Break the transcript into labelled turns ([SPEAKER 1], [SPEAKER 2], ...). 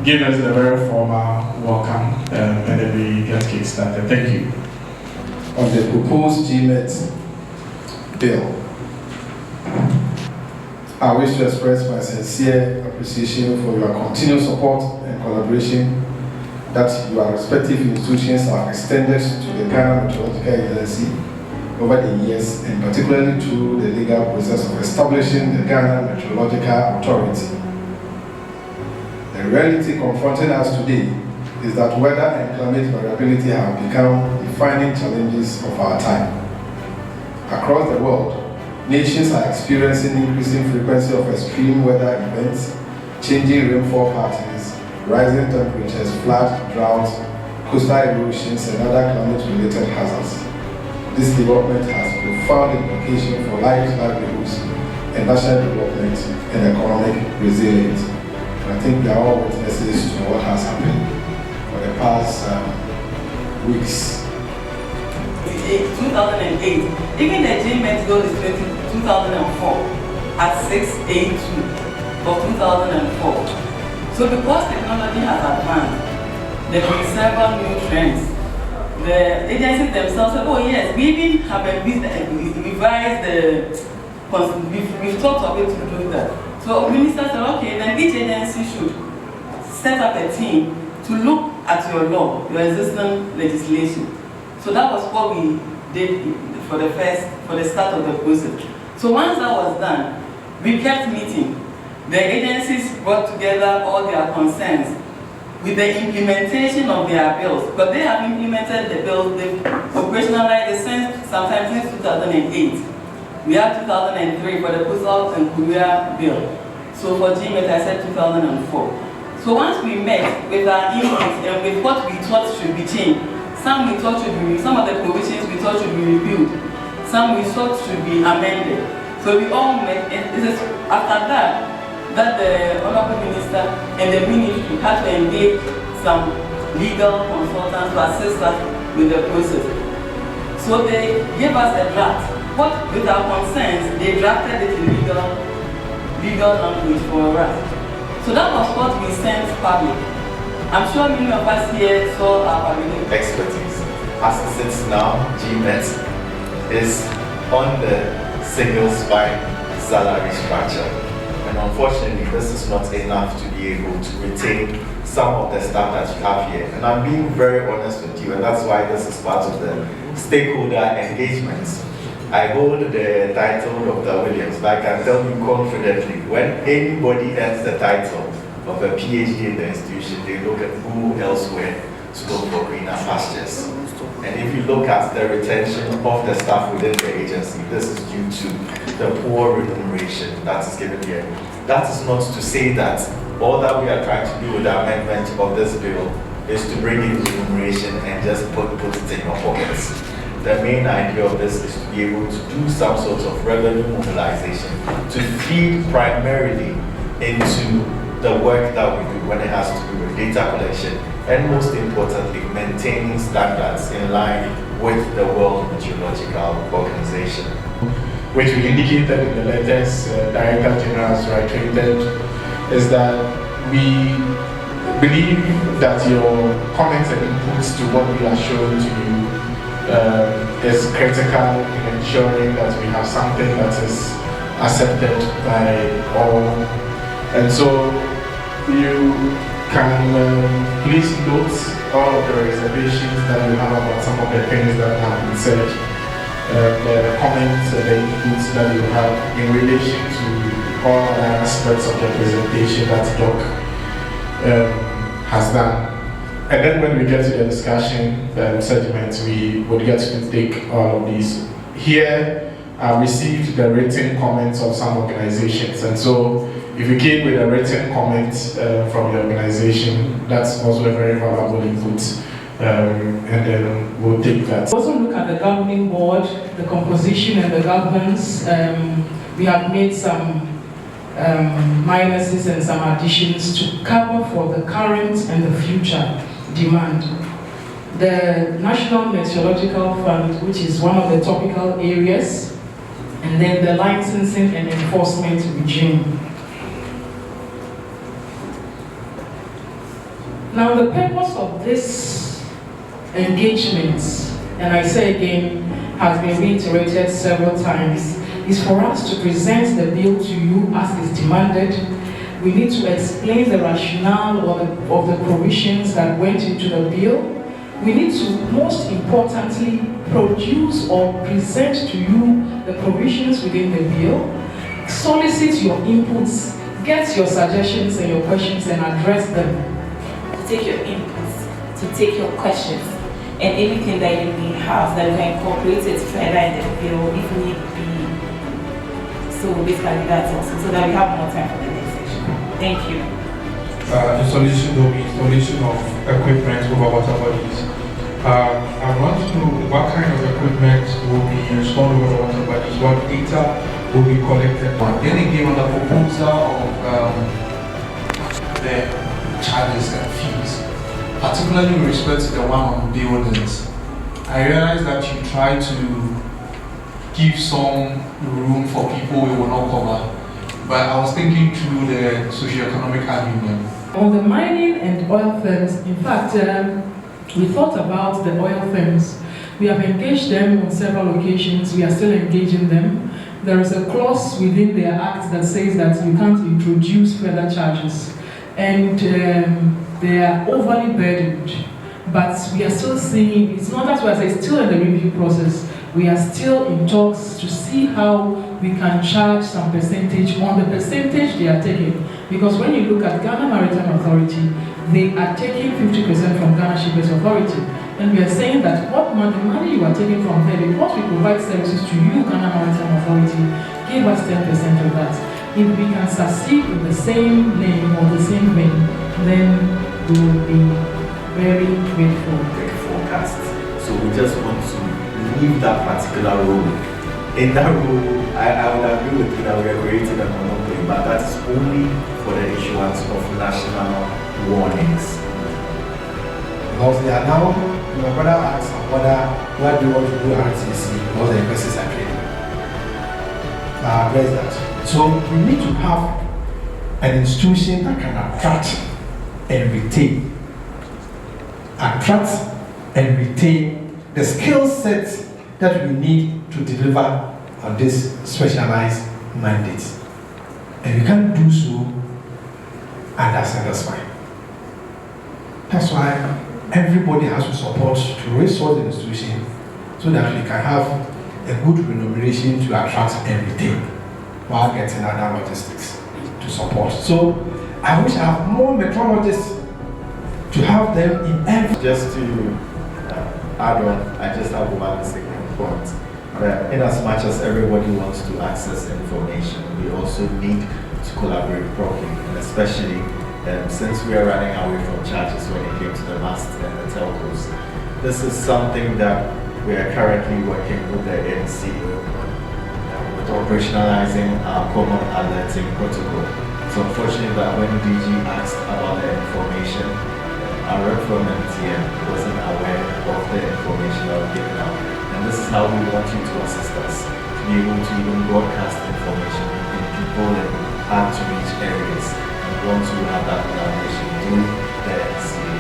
[SPEAKER 1] give us a very formal welcome and then we get kick started. Thank you.
[SPEAKER 2] On the proposed GMet bill, I wish to express my sincere appreciation for your continued support and collaboration that your respective institutions have extended to the Ghana Meteorological Agency over the years, and particularly through the legal process of establishing the Ghana Meteorological Authority. The reality confronting us today is that weather and climate variability have become defining challenges of our time. Across the world, nations are experiencing increasing frequency of extreme weather events, changing rainfall patterns, rising temperatures, flood, droughts, coastal erosions, and other climate-related hazards. This development has profound implications for livelihoods and national development and economic resilience. And I think we are all witnesses to what has happened for the past weeks.
[SPEAKER 3] 2008, even the GMet goal is 2004 at 682 of 2004. So because technology has advanced, there have been several new trends. The agencies themselves said, oh yes, we even have revised we've thought of it to do that. So minister said, okay, then each agency should set up a team to look at your law, your existing legislation. So that was what we did for the start of the process. So once that was done, we kept meeting. The agencies brought together all their concerns with the implementation of their bills, because they have implemented the bills, they operationalized the sense sometime since 2008. We have 2003 for the Postal and Courier Bill. So for GMet, I said 2004. So once we met with our inputs and with what we thought should be changed, some of the provisions we thought should be reviewed, some we thought should be amended. So we all met, and this is after that the Honorable Minister and the Ministry had to engage some legal consultants to assist us with the process. So they gave us a draft. What with our concerns, they drafted it in legal language for us. So that was what we sent public. I'm sure many of us here saw our public
[SPEAKER 4] expertise. As it sits now, GMet is on the single spine salary structure. And unfortunately, this is not enough to be able to retain some of the staff that you have here. And I'm being very honest with you, and that's why this is part of the stakeholder engagement. I hold the title of Dr. Williams, but I can tell you confidently, when anybody earns the title of a PhD in the institution, they look at who elsewhere to look for greener pastures. And if you look at the retention of the staff within the agency, this is due to the poor remuneration that is given here. That is not to say that all that we are trying to do with the amendment of this bill is to bring in remuneration and just put it in your pockets. The main idea of this is to be able to do some sort of revenue mobilization to feed primarily into the work that we do when it has to do with data collection, and most importantly, maintaining standards in line with the World Meteorological Organization.
[SPEAKER 1] Which we indicated in the letters Director General's reiterated, is that we believe that your comments and inputs to what we are showing to you is critical in ensuring that we have something that is accepted by all. And so you can please note all of the reservations that you have about some of the things that have been said, the comments and the inputs that you have in relation to all other aspects of the presentation that Doc has done. And then when we get to the discussion segment, we would get to take all of these. Here, I've received the written comments of some organizations, and so if you came with a written comment from the organization, that's also a very valuable input, and then we'll take that.
[SPEAKER 5] Also look at the governing board, the composition and the governance. We have made some minuses and some additions to cover for the current and the future demand. The National Meteorological Fund, which is one of the topical areas, and then the licensing and enforcement regime. Now, the purpose of this engagement, and I say again, has been reiterated several times, is for us to present the bill to you as is demanded. We need to explain the rationale of the provisions that went into the bill. We need to, most importantly, produce or present to you the provisions within the bill, solicit your inputs, get your suggestions and your questions and address them.
[SPEAKER 6] To take your inputs, to take your questions, and anything that you may have that you can incorporate it further in the bill if need be. So basically that's also, so that we have more time for the next section. Thank you.
[SPEAKER 7] Installation will be installation of equipment over water bodies. I want to know what kind of equipment will be installed over the water bodies, what data will be collected.
[SPEAKER 8] Then again, on the proposal of the charges and fees, particularly with respect to the one on buildings, I realize that you try to give some room for people we will not cover. But I was thinking through the socio-economic argument.
[SPEAKER 5] On the mining and oil firms, in fact, we thought about the oil firms. We have engaged them on several occasions. We are still engaging them. There is a clause within their act that says that you can't introduce further charges. And they are overly burdened. But we are still seeing, it's not that way, it's still in the review process. We are still in talks to see how we can charge some percentage on the percentage they are taking. Because when you look at Ghana Maritime Authority, they are taking 50% from Ghana Shippers Authority. And we are saying that the money you are taking from there, because we provide services to you, Ghana Maritime Authority, give us 10% of that. If we can succeed with the same name or the same vein, then we will be very grateful.
[SPEAKER 4] Great forecast. So we just want to leave that particular role. In that role, I would agree with you that we are creating a monopoly, but that's only for the issuance of national warnings.
[SPEAKER 2] Because they are now, my brother asks what do you want to do RTC because the investors are trading. Where is that? So we need to have an institution that can attract and retain. Attract and retain the skill sets that we need to deliver on this specialized mandate. And we can't do so under satisfied. That's why everybody has to support to resource the institution so that we can have a good remuneration to attract and retain while getting other logistics to support. So I wish I have more meteorologists to have them in every...
[SPEAKER 4] Just to add on, I just have one second point. In as much as everybody wants to access information, we also need to collaborate properly, and especially since we are running away from charges when it came to the masts and the telcos. This is something that we are currently working with the ANC with operationalizing our common alerting protocol. So unfortunately that when DG asked about the information, our rep from MTN wasn't aware of the information that was given out. And this is how we want you to assist us, to be able to even broadcast information in people in hard to reach areas. And we want to have that collaboration through the NCA.